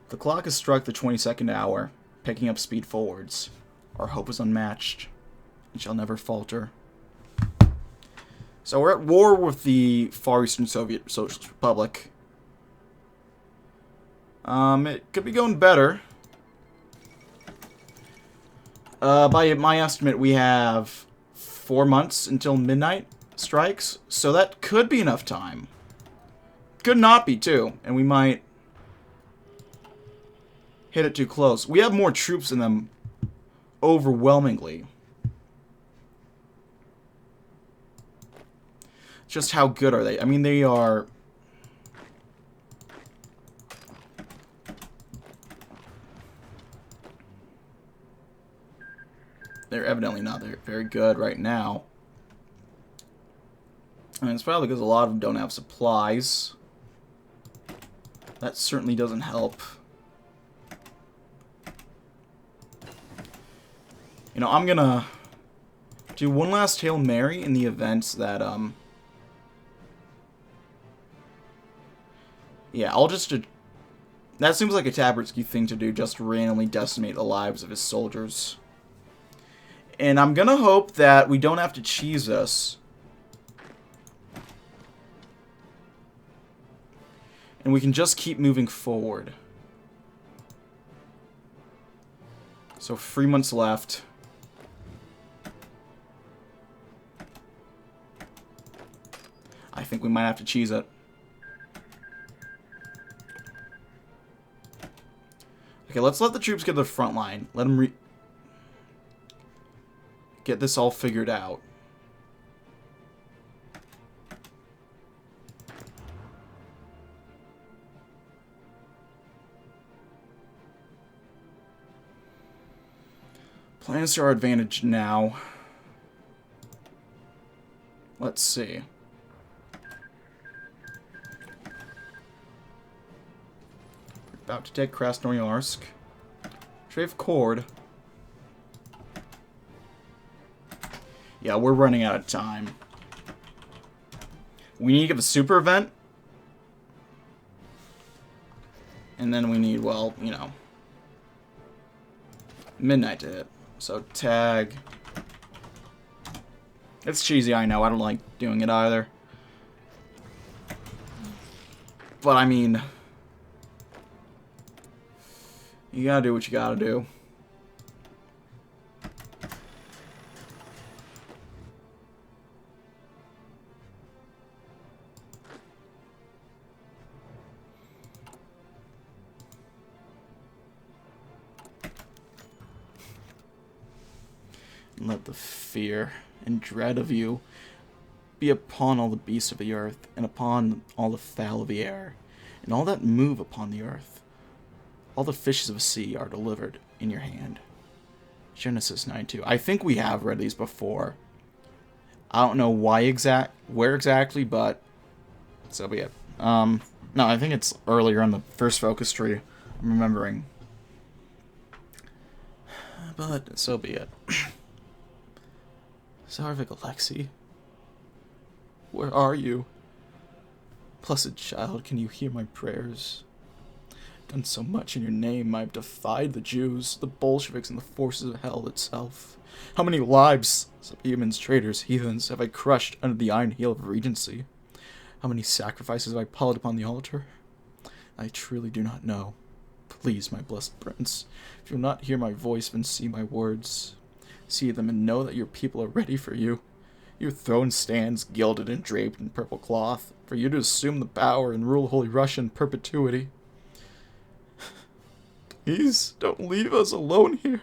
The clock has struck the 22nd hour, picking up speed forwards. Our hope is unmatched. It shall never falter. So we're at war with the Far Eastern Soviet Socialist Republic. It could be going better. By my estimate, we have 4 months until midnight strikes, so that could be enough time. Could not be, too, and we might hit it too close. We have more troops in them, overwhelmingly. Just how good are they? I mean, they are... They're evidently not very good right now. I mean, it's probably because a lot of them don't have supplies. That certainly doesn't help. You know, I'm gonna do one last Hail Mary in the event that, yeah, I'll just... That seems like a Taboritsky thing to do, just randomly decimate the lives of his soldiers. And I'm gonna hope that we don't have to cheese us. And we can just keep moving forward. So 3 months left. I think we might have to cheese it. Okay, let's let the troops get to the front line. Let them get this all figured out. Plans to our advantage now. Let's see. We're about to take Krasnoyarsk. Trave Cord. Yeah, we're running out of time. We need to give a super event. And then we need, well, you know, midnight to hit. So tag. It's cheesy, I know. I don't like doing it either. But I mean, you gotta do what you gotta do. And let the fear and dread of you be upon all the beasts of the earth, and upon all the fowl of the air, and all that move upon the earth. All the fishes of the sea are delivered in your hand. Genesis 9:2. I think we have read these before. I don't know where exactly, but so be it. No, I think it's earlier on the first focus tree. I'm remembering. But so be it. Tsarevich Alexei, where are you? Blessed child, can you hear my prayers? I've done so much in your name. I've defied the Jews, the Bolsheviks, and the forces of hell itself. How many lives, subhumans, traitors, heathens, have I crushed under the iron heel of regency? How many sacrifices have I piled upon the altar? I truly do not know. Please, my blessed prince, if you will not hear my voice, then see my words. See them and know that your people are ready for you. Your throne stands gilded and draped in purple cloth, for you to assume the power and rule Holy Russia in perpetuity. Please, don't leave us alone here.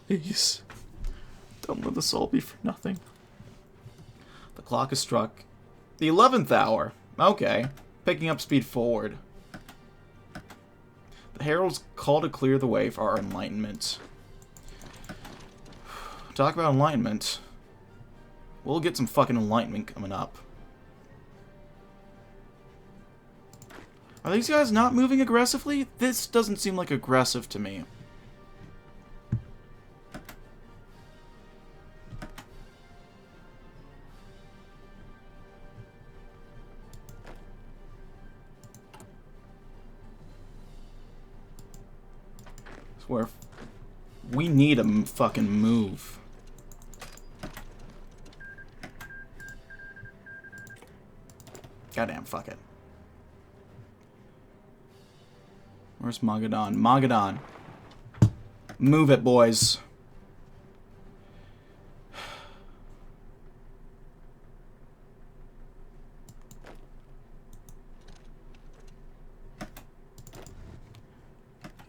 Please, don't let this all be for nothing. The clock has struck the 11th hour. Okay, picking up speed forward. The heralds call to clear the way for our enlightenment. Talk about enlightenment. We'll get some fucking enlightenment coming up. Are these guys not moving aggressively? This doesn't seem like aggressive to me. Where we need a fucking move. Goddamn, fuck it. Where's Magadan? Magadan. Move it, boys.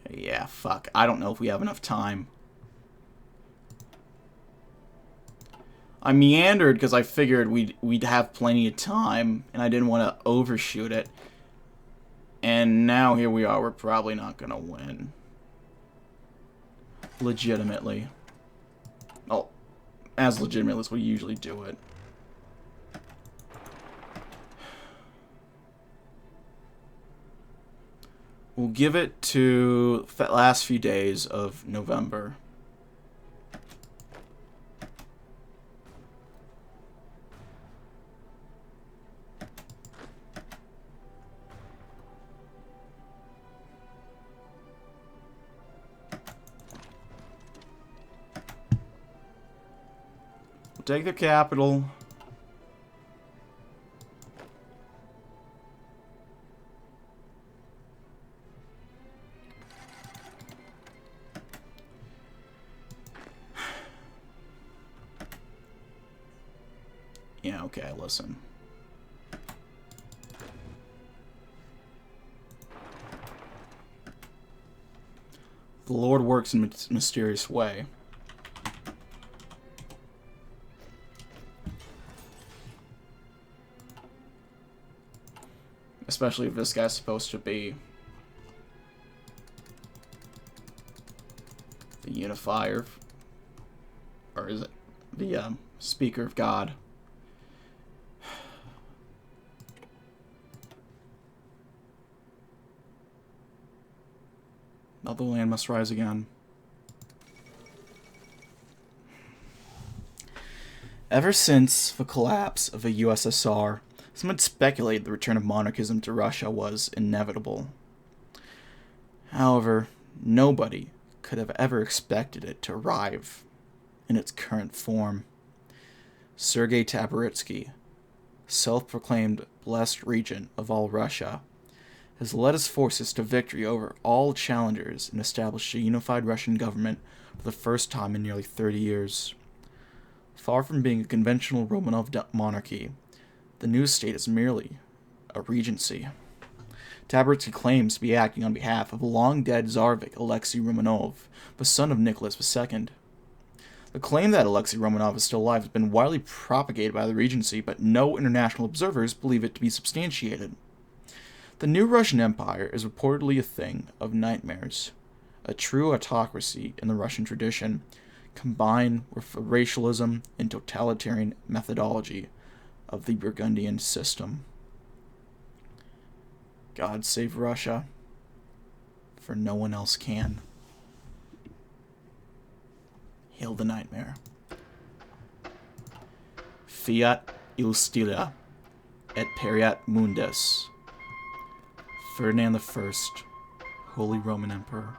Yeah, fuck. I don't know if we have enough time. I meandered because I figured we'd have plenty of time, and I didn't want to overshoot it. And now here we are. We're probably not gonna win. Legitimately. Oh, as legitimately as we usually do it. We'll give it to the last few days of November. We'll take their capital. Yeah, okay, listen. The Lord works in a mysterious way. Especially if this guy's supposed to be the unifier. Or is it the speaker of God? Now the land must rise again. Ever since the collapse of the USSR, some had speculated the return of monarchism to Russia was inevitable. However, nobody could have ever expected it to arrive in its current form. Sergei Taboritsky, self-proclaimed blessed regent of all Russia, has led his forces to victory over all challengers and established a unified Russian government for the first time in nearly 30 years. Far from being a conventional Romanov monarchy, the new state is merely a regency. Taboritsky claims to be acting on behalf of long-dead Tsarevich Alexei Romanov, the son of Nicholas II. The claim that Alexei Romanov is still alive has been widely propagated by the regency, but no international observers believe it to be substantiated. The new Russian Empire is reportedly a thing of nightmares, a true autocracy in the Russian tradition, combined with the racialism and totalitarian methodology of the Burgundian system. God save Russia, for no one else can. Hail the nightmare. Fiat Iustitia et Periat Mundus. Ferdinand I, Holy Roman Emperor.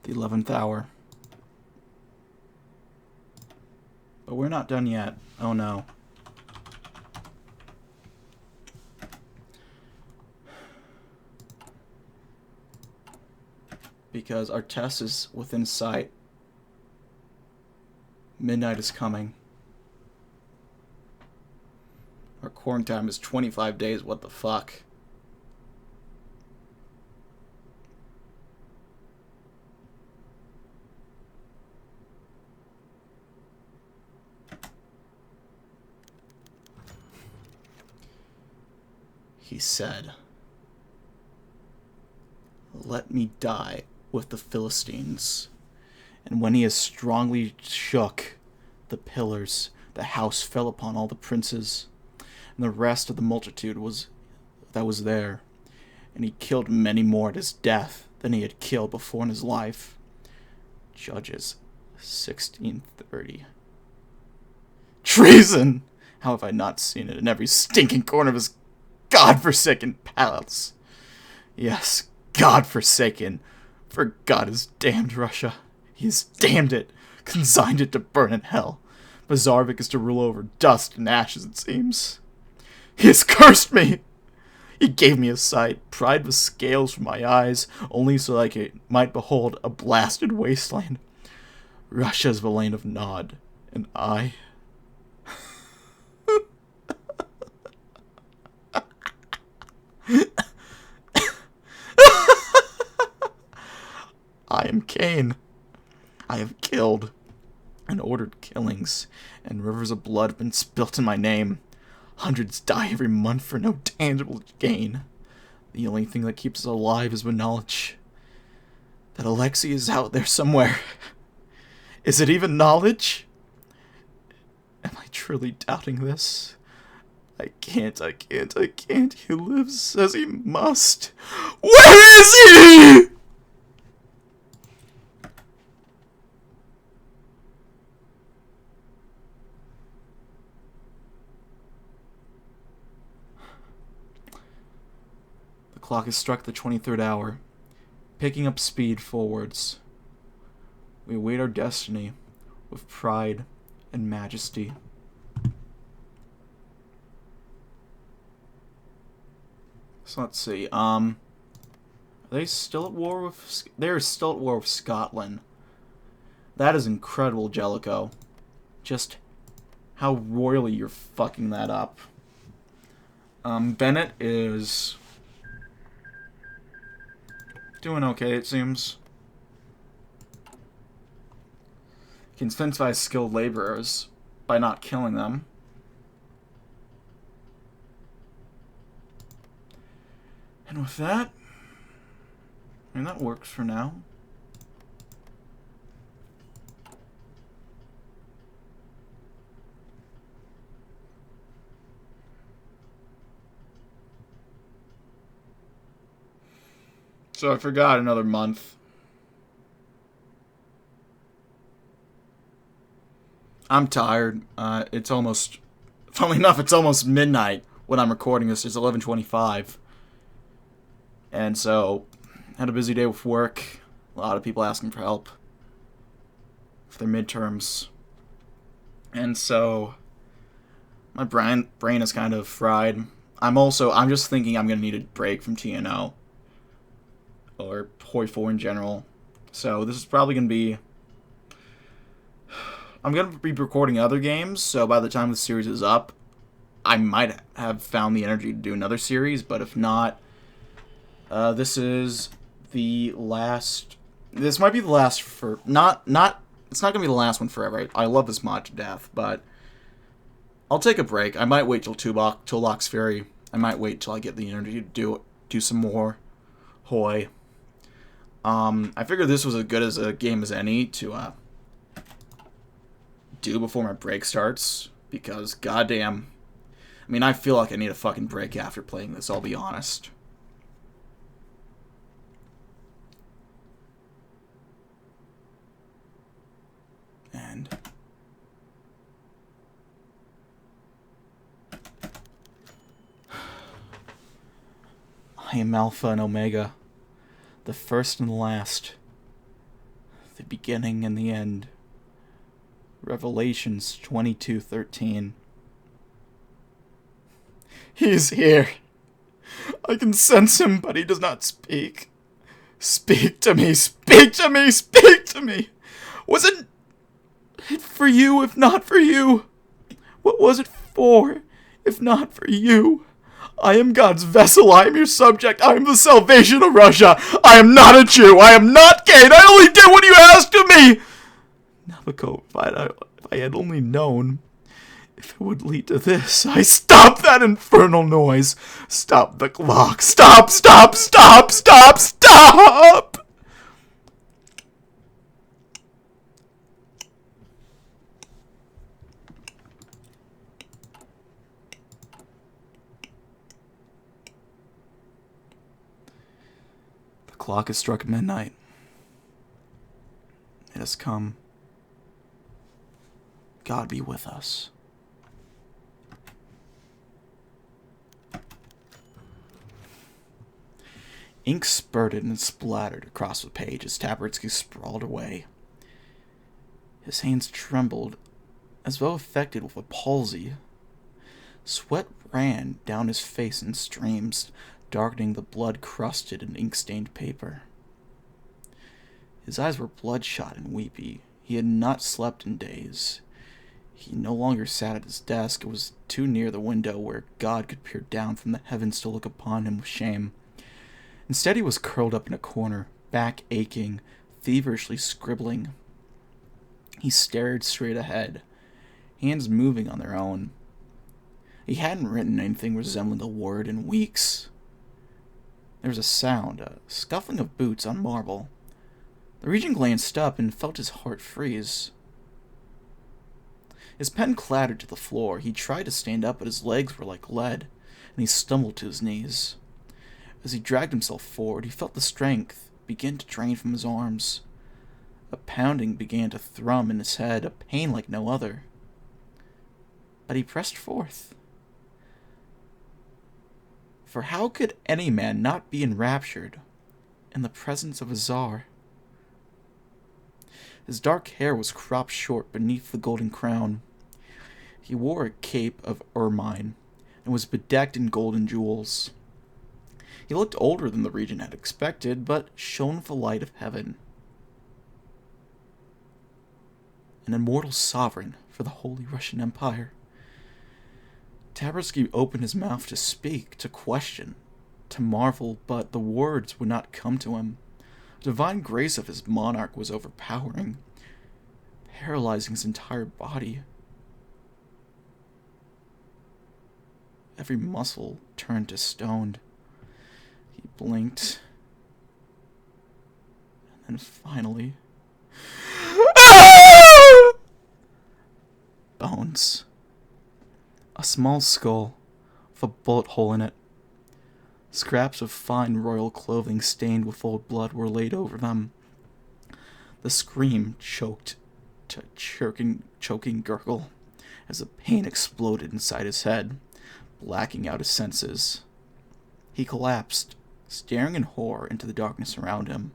The 11th hour. But we're not done yet. Oh no. Because our test is within sight. Midnight is coming. Our quarantine time is 25 days. What the fuck? He said, Let me die with the Philistines. And when he has strongly shook the pillars, the house fell upon all the princes, and the rest of the multitude that was there. And he killed many more at his death than he had killed before in his life. Judges 16:30. Treason! How have I not seen it in every stinking corner of his God-forsaken palace? Yes, God-forsaken, for God has damned Russia. He has damned it, consigned it to burn in hell. Bazarvik is to rule over dust and ashes, it seems. He has cursed me! He gave me a sight, pried the scales from my eyes, only so that I might behold a blasted wasteland. Russia is the land of Nod, and I... I am Cain. I have killed and ordered killings, and rivers of blood have been spilt in my name. Hundreds die every month for no tangible gain. The only thing that keeps us alive is the knowledge that Alexei is out there somewhere. Is it even knowledge? Am I truly doubting this? I can't. He lives as he must. Where is he? The clock has struck the 23rd hour, picking up speed forwards. We await our destiny with pride and majesty. So let's see. Are they still at war with? They're still at war with Scotland. That is incredible, Jellicoe. Just how royally you're fucking that up. Bennett is doing okay, it seems. He can incentivize skilled laborers by not killing them. And with that, I mean, that works for now. So I forgot another month. I'm tired. It's almost, funnily enough, it's almost midnight when I'm recording this. It's 11:25. And so, had a busy day with work. A lot of people asking for help for their midterms. And so, my brain is kind of fried. I'm just thinking I'm going to need a break from TNO. Or HoI 4 in general. So, this is probably going to be... I'm going to be recording other games, so by the time the series is up, I might have found the energy to do another series, but if not... this is the last... This might be the last for... It's not going to be the last one forever. I love this mod to death, but... I'll take a break. I might wait till Tulok's Fury. I might wait till I get the energy to do some more HoI. I figured this was as good as a game as any to do before my break starts, because goddamn... I mean, I feel like I need a fucking break after playing this, I'll be honest. And I am Alpha and Omega, the first and the last, the beginning and the end. Revelations 22:13. He is here. I can sense him, but he does not speak. Speak to me, speak to me, speak to me. Was it for you, if not for you? What was it for, if not for you? I am God's vessel, I am your subject, I am the salvation of Russia. I am not a Jew, I am not Cain, I only did what you asked of me. Nabucco, if I had only known, if it would lead to this. Stop that infernal noise. Stop the clock. Stop, stop, stop, stop, stop! Stop! The clock has struck midnight. It has come. God be with us. Ink spurted and splattered across the page as Taboritsky sprawled away. His hands trembled, as though affected with a palsy. Sweat ran down his face in streams, darkening the blood-crusted and ink-stained paper. His eyes were bloodshot and weepy. He had not slept in days. He no longer sat at his desk. It was too near the window where God could peer down from the heavens to look upon him with shame. Instead, he was curled up in a corner, back aching, feverishly scribbling. He stared straight ahead, hands moving on their own. He hadn't written anything resembling a word in weeks. There was a sound, a scuffling of boots on marble. The Regent glanced up and felt his heart freeze. His pen clattered to the floor. He tried to stand up, but his legs were like lead, and he stumbled to his knees. As he dragged himself forward, he felt the strength begin to drain from his arms. A pounding began to thrum in his head, a pain like no other. But he pressed forth. For how could any man not be enraptured in the presence of a czar? His dark hair was cropped short beneath the golden crown. He wore a cape of ermine and was bedecked in golden jewels. He looked older than the Regent had expected, but shone with the light of heaven. An immortal sovereign for the Holy Russian Empire. Taboritsky opened his mouth to speak, to question, to marvel, but the words would not come to him. The divine grace of his monarch was overpowering, paralyzing his entire body. Every muscle turned to stone. He blinked. And then finally... Bones. A small skull with a bullet hole in it. Scraps of fine royal clothing stained with old blood were laid over them. The scream choked to a choking gurgle as the pain exploded inside his head, blacking out his senses. He collapsed, staring in horror into the darkness around him.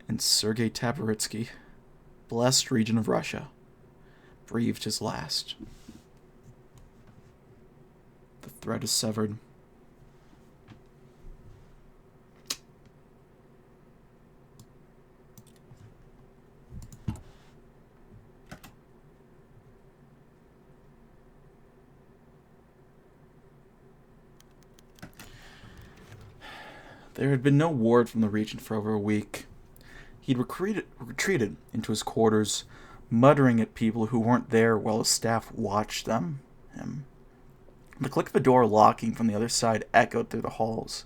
And Sergei Taboritsky, blessed Regent of Russia, breathed his last. The thread is severed. There had been no word from the Regent for over a week. He'd retreated into his quarters, muttering at people who weren't there while his staff watched him. The click of a door locking from the other side echoed through the halls.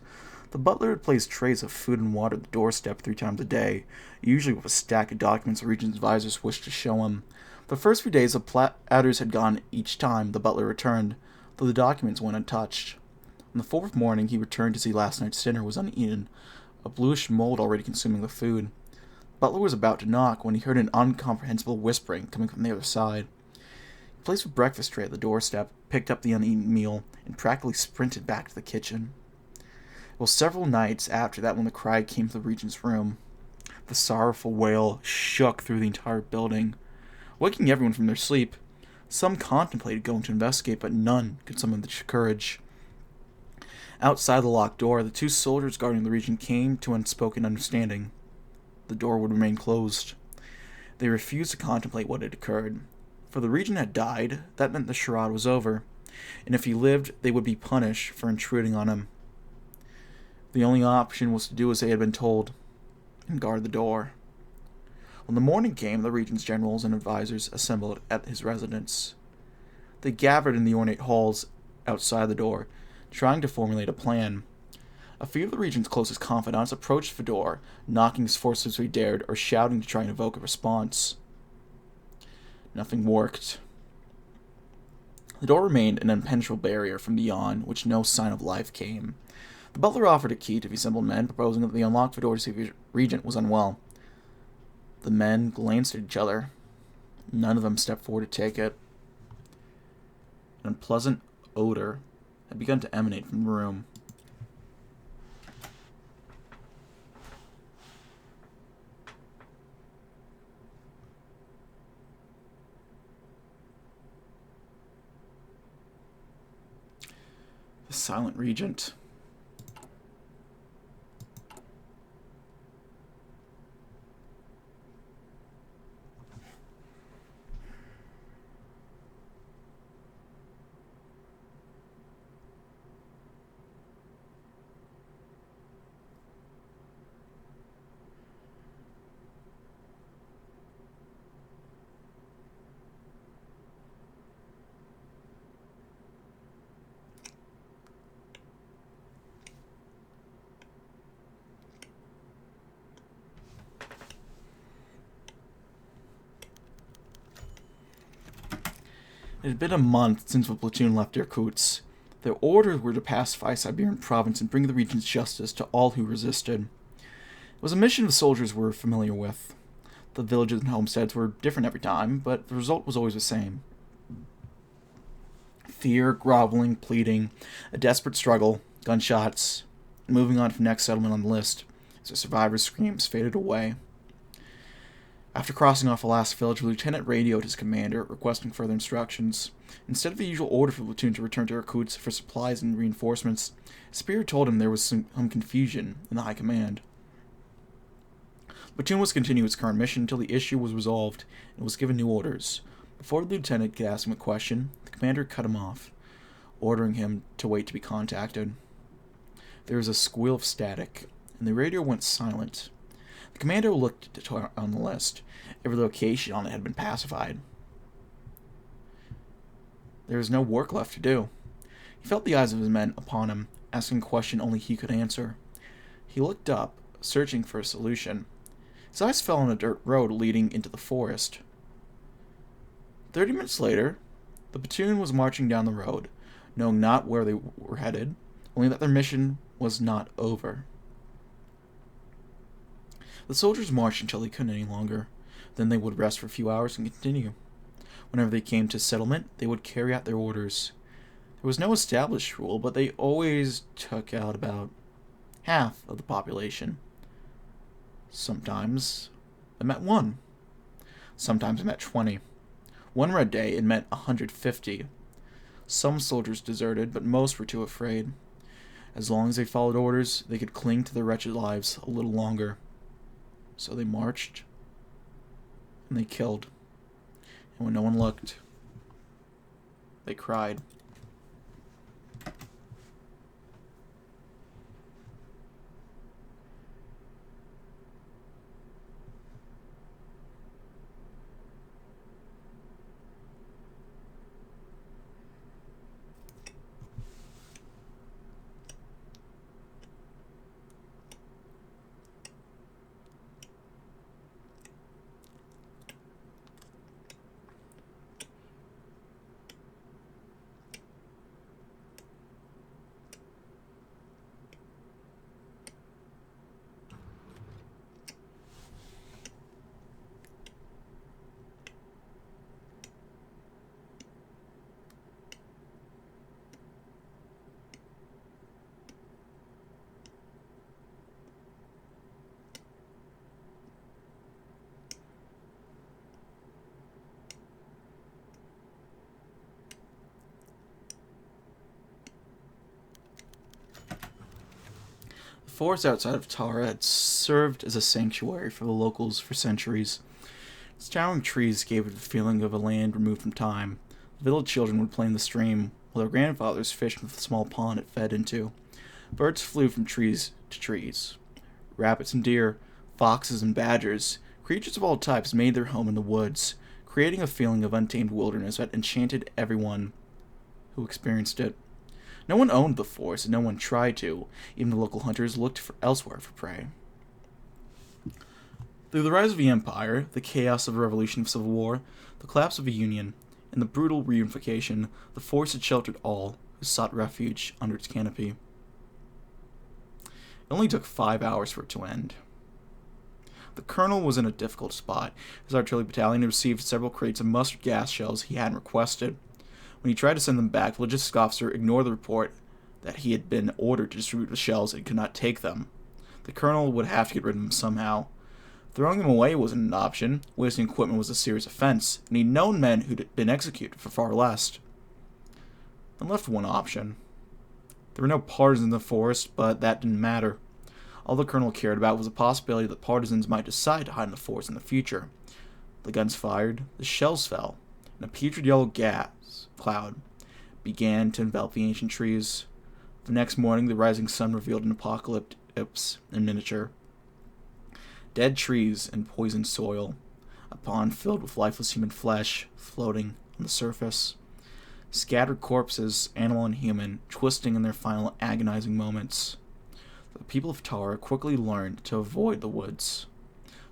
The butler had placed trays of food and water at the doorstep 3 times a day, usually with a stack of documents the Regent's advisors wished to show him. The first few days, the platters had gone each time the butler returned, though the documents went untouched. On the 4th morning, he returned to see last night's dinner was uneaten, a bluish mold already consuming the food. The butler was about to knock when he heard an incomprehensible whispering coming from the other side. He placed a breakfast tray at the doorstep, picked up the uneaten meal, and practically sprinted back to the kitchen. It was several nights after that when the cry came to the Regent's room. The sorrowful wail shook through the entire building, waking everyone from their sleep. Some contemplated going to investigate, but none could summon the courage. Outside the locked door, the 2 soldiers guarding the Regent came to unspoken understanding. The door would remain closed. They refused to contemplate what had occurred. For the Regent had died, that meant the charade was over, and if he lived, they would be punished for intruding on him. The only option was to do as they had been told, and guard the door. When the morning came, the Regent's generals and advisors assembled at his residence. They gathered in the ornate halls outside the door, trying to formulate a plan. A few of the Regent's closest confidants approached Fedor, knocking as forcibly as he dared or shouting to try and evoke a response. Nothing worked. The door remained an impenetrable barrier from beyond, which no sign of life came. The butler offered a key to the assembled men, proposing that they unlock the door to see if the Regent was unwell. The men glanced at each other. None of them stepped forward to take it. An unpleasant odor had begun to emanate from the room. The silent Regent. It had been a month since the platoon left Irkutsk. Their orders were to pacify Siberian province and bring the Regent's justice to all who resisted. It was a mission the soldiers were familiar with. The villages and homesteads were different every time, but the result was always the same. Fear, groveling, pleading, a desperate struggle, gunshots, moving on to the next settlement on the list as the survivors' screams faded away. After crossing off the last village, the lieutenant radioed his commander, requesting further instructions. Instead of the usual order for the platoon to return to Irkutsk for supplies and reinforcements, Spear told him there was some confusion in the high command. The platoon was to continue its current mission until the issue was resolved and was given new orders. Before the lieutenant could ask him a question, the commander cut him off, ordering him to wait to be contacted. There was a squeal of static, and the radio went silent. The commander looked on the list. Every location on it had been pacified. There was no work left to do. He felt the eyes of his men upon him, asking a question only he could answer. He looked up, searching for a solution. His eyes fell on a dirt road leading into the forest. 30 minutes later, the platoon was marching down the road, knowing not where they were headed, only that their mission was not over. The soldiers marched until they couldn't any longer. Then they would rest for a few hours and continue. Whenever they came to settlement, they would carry out their orders. There was no established rule, but they always took out about half of the population. Sometimes it meant 1. Sometimes it meant 20. One red day, it meant 150. Some soldiers deserted, but most were too afraid. As long as they followed orders, they could cling to their wretched lives a little longer. So they marched, and they killed. And when no one looked, they cried. The forest outside of Tara had served as a sanctuary for the locals for centuries. Its towering trees gave it the feeling of a land removed from time. The village children would play in the stream, while their grandfathers fished in the small pond it fed into. Birds flew from trees to trees. Rabbits and deer, foxes and badgers, creatures of all types made their home in the woods, creating a feeling of untamed wilderness that enchanted everyone who experienced it. No one owned the forest, and no one tried to. Even the local hunters looked elsewhere for prey. Through the rise of the Empire, the chaos of a revolution of civil war, the collapse of a union, and the brutal reunification, the forest had sheltered all who sought refuge under its canopy. It only took 5 hours for it to end. The colonel was in a difficult spot. His artillery battalion had received several crates of mustard gas shells he hadn't requested. When he tried to send them back, the logistics officer ignored the report that he had been ordered to distribute the shells and could not take them. The colonel would have to get rid of them somehow. Throwing them away wasn't an option. Wasting equipment was a serious offense, and he'd known men who'd been executed for far less. Then left one option. There were no partisans in the forest, but that didn't matter. All the colonel cared about was the possibility that partisans might decide to hide in the forest in the future. The guns fired, the shells fell, and a putrid yellow gas cloud began to envelop the ancient trees. The next morning, the rising sun revealed an apocalypse in miniature. Dead trees and poisoned soil, a pond filled with lifeless human flesh floating on the surface. Scattered corpses, animal and human, twisting in their final agonizing moments. The people of Tara quickly learned to avoid the woods.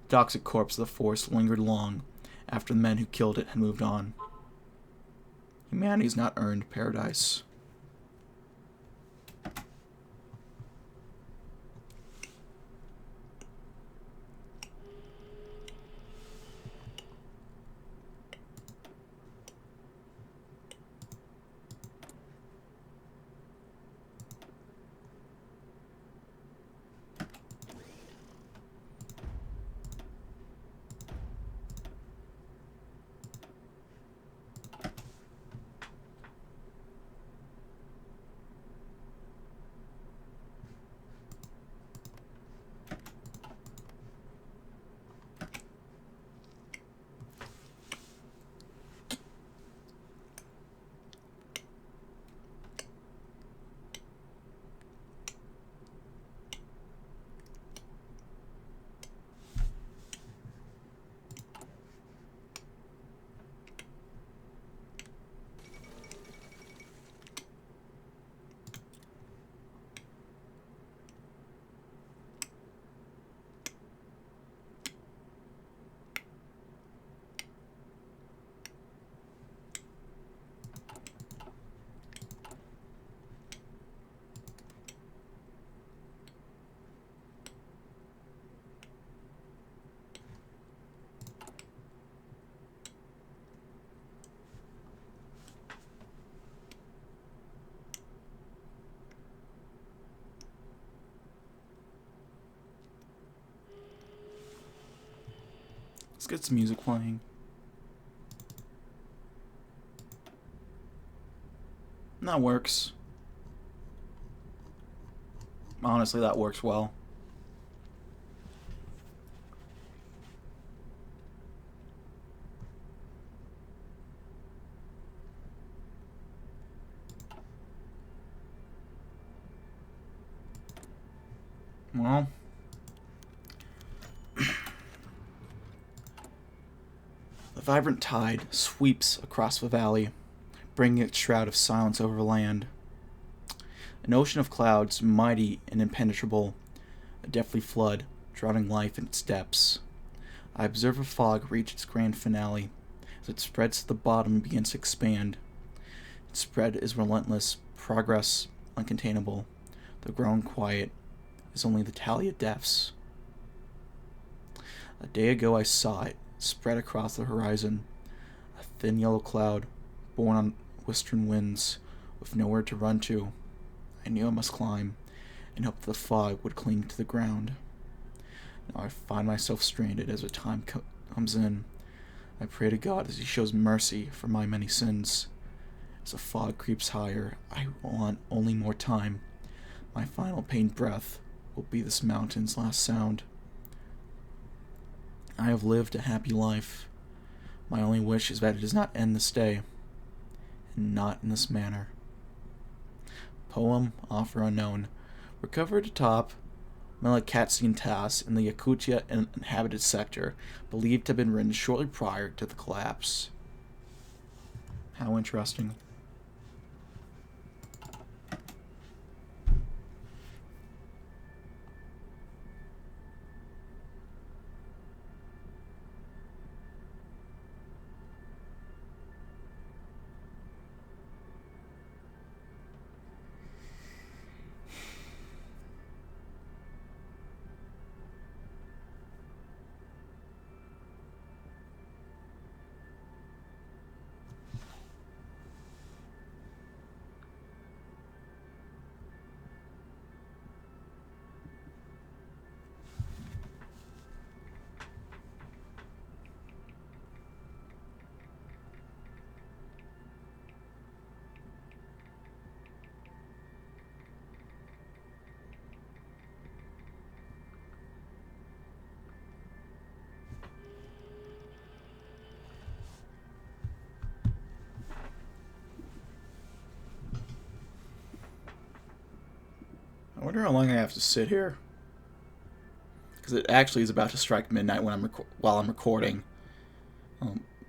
The toxic corpse of the forest lingered long after the men who killed it had moved on. Humanity has not earned paradise. Let's get some music playing. That works. Honestly, that works well. Well, the vibrant tide sweeps across the valley, bringing its shroud of silence over the land. An ocean of clouds, mighty and impenetrable, a deathly flood, drowning life in its depths. I observe a fog reach its grand finale, as it spreads to the bottom and begins to expand. Its spread is relentless, progress uncontainable. The growing quiet is only the tally of deaths. A day ago I saw it, spread across the horizon, a thin yellow cloud, borne on western winds, with nowhere to run to. I knew I must climb, and hoped the fog would cling to the ground. Now I find myself stranded as the time comes in. I pray to God as He shows mercy for my many sins. As the fog creeps higher, I want only more time. My final pained breath will be this mountain's last sound. I have lived a happy life. My only wish is that it does not end this day, and not in this manner. Poem, author unknown. Recovered atop Melikatsian Tass in the Yakutia inhabited sector, believed to have been written shortly prior to the collapse. How interesting. wonder how long I have to sit here. Because it actually is about to strike midnight when while I'm recording.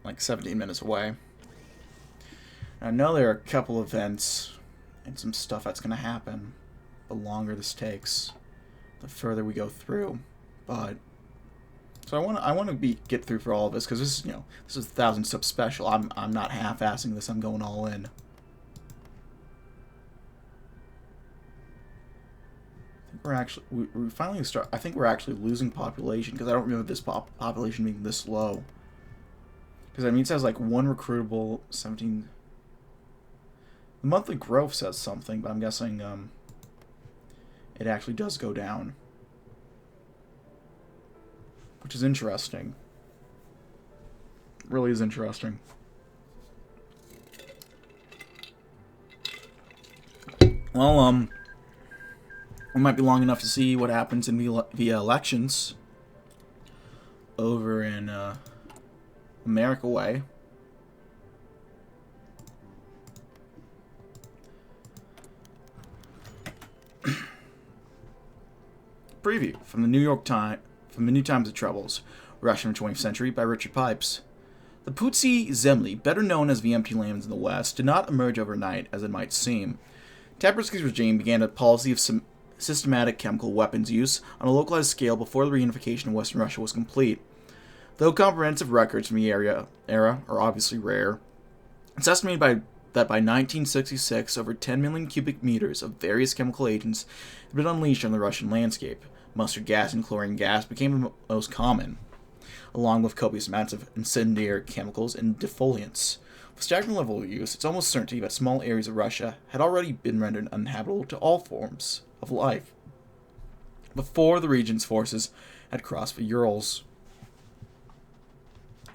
Like 17 minutes away. And I know there are a couple events and some stuff that's going to happen. The longer this takes, the further we go through. But so I want to get through for all of this, because this is, you know, this is a 1,000 sub special. I'm not half-assing this. I'm going all in. I think we're actually we finally start. I think we're actually losing population, because I don't remember this population being this low. Because I mean, it says like 1 recruitable, 17. The monthly growth says something, but I'm guessing it actually does go down, which is interesting. It really is interesting. Well, it might be long enough to see what happens in the elections over in America way. Preview from the New Times of Troubles, Russia in the 20th Century by Richard Pipes. The Putsi Zemlya, better known as the empty lands in the West, did not emerge overnight, as it might seem. Taboritsky's regime began a policy of systematic chemical weapons use on a localized scale before the reunification of Western Russia was complete. Though comprehensive records from the era are obviously rare, it's estimated that by 1966, over 10 million cubic meters of various chemical agents had been unleashed on the Russian landscape. Mustard gas and chlorine gas became the most common, along with copious amounts of incendiary chemicals and defoliants. With staggering level of use, it's almost certainty that small areas of Russia had already been rendered uninhabitable to all forms of life before the Regent's forces had crossed the Urals.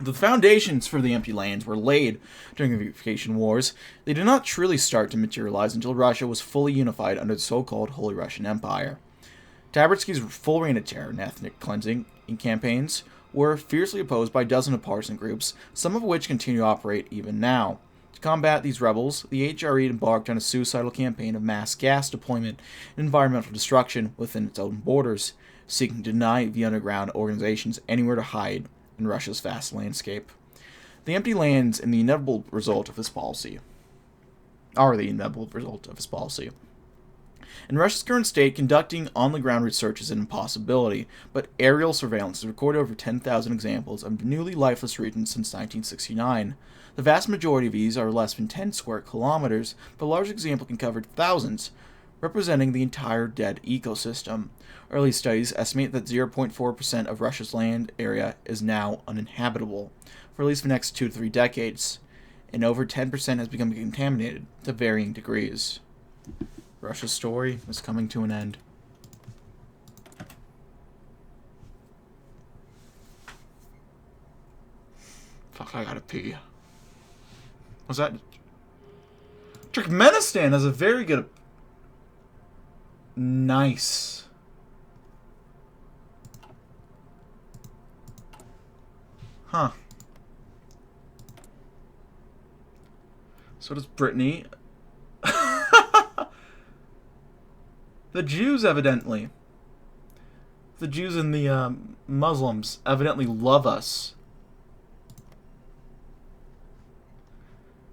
The foundations for the empty lands were laid during the reunification wars. They did not truly start to materialize until Russia was fully unified under the so-called Holy Russian Empire. Taboritsky's full reign of terror and ethnic cleansing campaigns were fiercely opposed by dozens of partisan groups, some of which continue to operate even now. To combat these rebels, the HRE embarked on a suicidal campaign of mass gas deployment and environmental destruction within its own borders, seeking to deny the underground organizations anywhere to hide in Russia's vast landscape. The empty lands and the inevitable result of this policy are the inevitable result of his policy. In Russia's current state, conducting on-the-ground research is an impossibility, but aerial surveillance has recorded over 10,000 examples of newly lifeless regions since 1969. The vast majority of these are less than 10 square kilometers, but a large example can cover thousands, representing the entire dead ecosystem. Early studies estimate that 0.4% of Russia's land area is now uninhabitable, for at least the next 2 to 3 decades, and over 10% has become contaminated to varying degrees. Russia's story is coming to an end. Fuck, I gotta pee. Was that... Turkmenistan has a very good... Nice. Huh. So does Brittany. The Jews, evidently. The Jews and the Muslims evidently love us.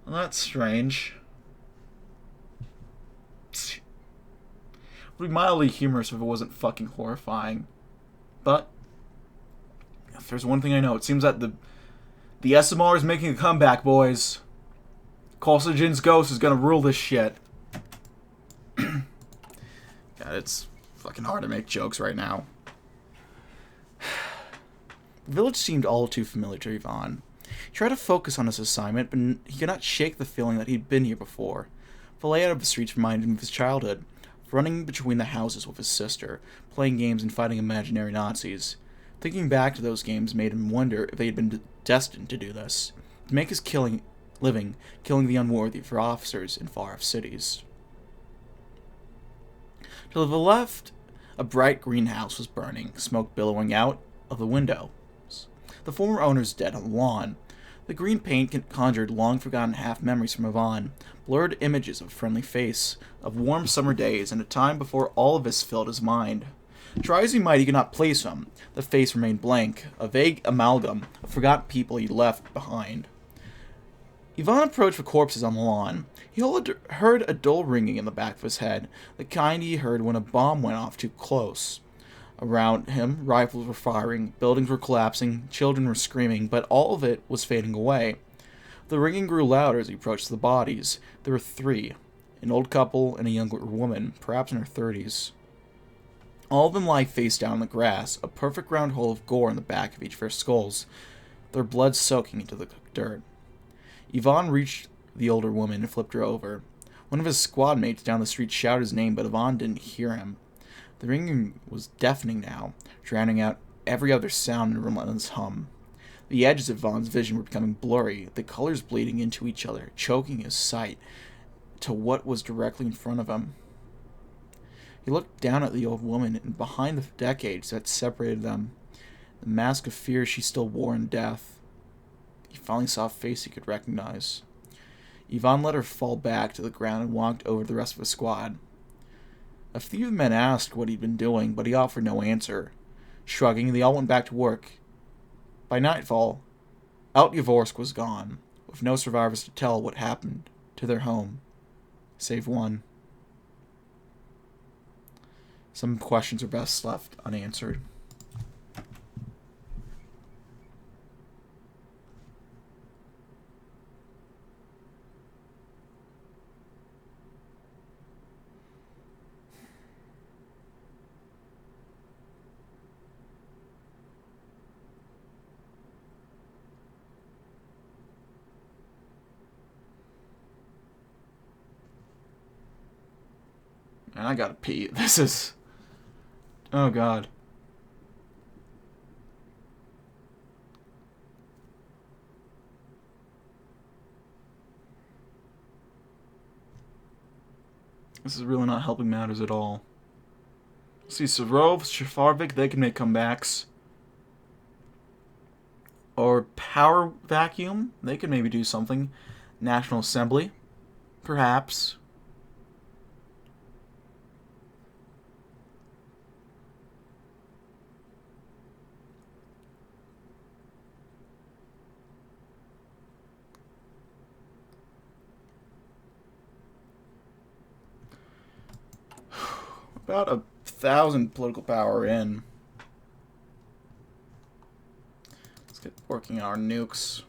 Well, that's strange. It would be mildly humorous if it wasn't fucking horrifying. But if there's one thing I know, it seems that the SMR is making a comeback, boys. Kosogin's ghost is gonna rule this shit. God, it's fucking hard to make jokes right now. The village seemed all too familiar to Ivan. He tried to focus on his assignment, but he could not shake the feeling that he'd been here before. The layout of the streets reminded him of his childhood, running between the houses with his sister, playing games and fighting imaginary Nazis. Thinking back to those games made him wonder if they had been destined to do this, to make his living killing the unworthy for officers in far-off cities. To the left, a bright greenhouse was burning, smoke billowing out of the windows. The former owner's dead on the lawn. The green paint conjured long-forgotten half-memories from Yvonne, blurred images of a friendly face, of warm summer days, and a time before all of this filled his mind. Try as he might, he could not place him. The face remained blank, a vague amalgam of forgotten people he left behind. Yvonne approached the corpses on the lawn. He heard a dull ringing in the back of his head, the kind he heard when a bomb went off too close. Around him, rifles were firing, buildings were collapsing, children were screaming, but all of it was fading away. The ringing grew louder as he approached the bodies. There were 3, an old couple and a younger woman, perhaps in her 30s. All of them lie face down in the grass, a perfect round hole of gore in the back of each of their skulls, their blood soaking into the cooked dirt. Yvonne reached the older woman and flipped her over. One of his squad mates down the street shouted his name, but Yvonne didn't hear him. The ringing was deafening now, drowning out every other sound in a relentless hum. The edges of Yvonne's vision were becoming blurry, the colors bleeding into each other, choking his sight to what was directly in front of him. He looked down at the old woman, and behind the decades that separated them, the mask of fear she still wore in death, he finally saw a face he could recognize. Yvonne let her fall back to the ground and walked over to the rest of the squad. A few of the men asked what he'd been doing, but he offered no answer. Shrugging, they all went back to work. By nightfall, Altyavorsk was gone, with no survivors to tell what happened to their home, save one. Some questions are best left unanswered. And I gotta pee. This is... Oh, God. This is really not helping matters at all. See, Sarov, Shafarvik, they can make comebacks. Or Power Vacuum, they could maybe do something. National Assembly, perhaps. About 1,000 political power in. Let's get working on our nukes.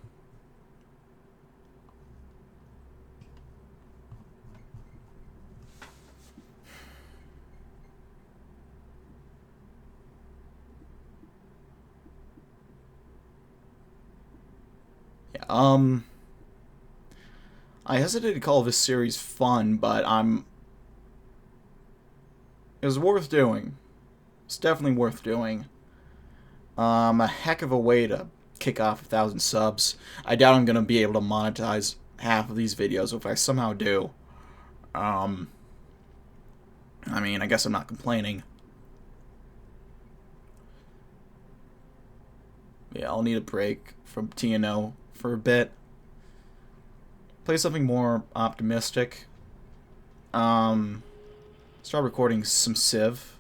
Yeah, I hesitate to call this series fun, but it was worth doing. It's definitely worth doing. A heck of a way to kick off 1,000 subs. I doubt I'm going to be able to monetize half of these videos if I somehow do. I mean, I guess I'm not complaining. Yeah, I'll need a break from TNO for a bit. Play something more optimistic. Start recording some Civ.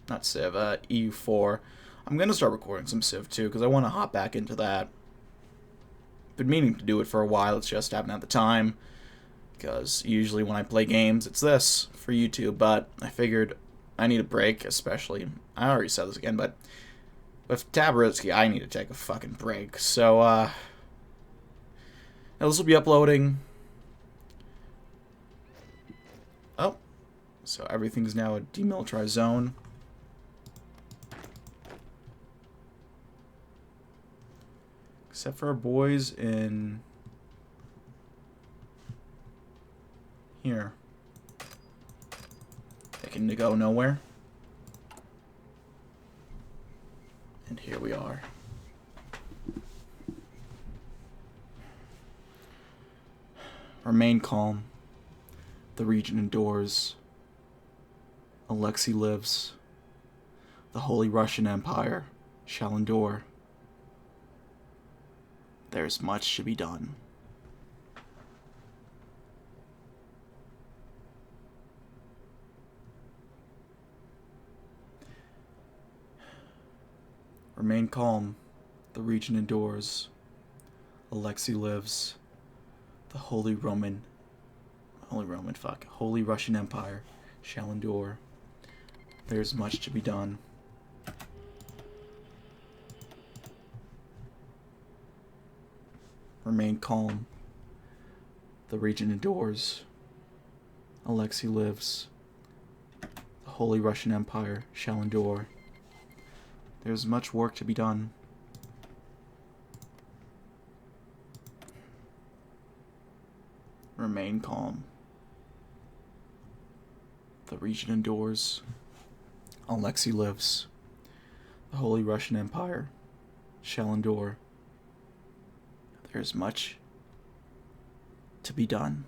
Not Civ, EU4. I'm going to start recording some Civ too, because I want to hop back into that. Been meaning to do it for a while, it's just haven't had the time. Because usually when I play games, it's this for YouTube, but I figured I need a break, especially. I already said this again, but with Taboritsky, I need to take a fucking break. So, now this will be uploading. Oh. So everything's now a demilitarized zone. Except for our boys in here. They can go nowhere. And here we are. Remain calm. The Regent endures. Alexei lives. The Holy Russian Empire shall endure. There's much to be done. Remain calm. The Regent endures. Alexei lives. The Holy Russian Empire shall endure. There's much to be done. Remain calm. The Regent endures. Alexei lives. The Holy Russian Empire shall endure. There's much work to be done. Remain calm. The Regent endures. Alexei lives. The Holy Russian Empire shall endure. There's much to be done.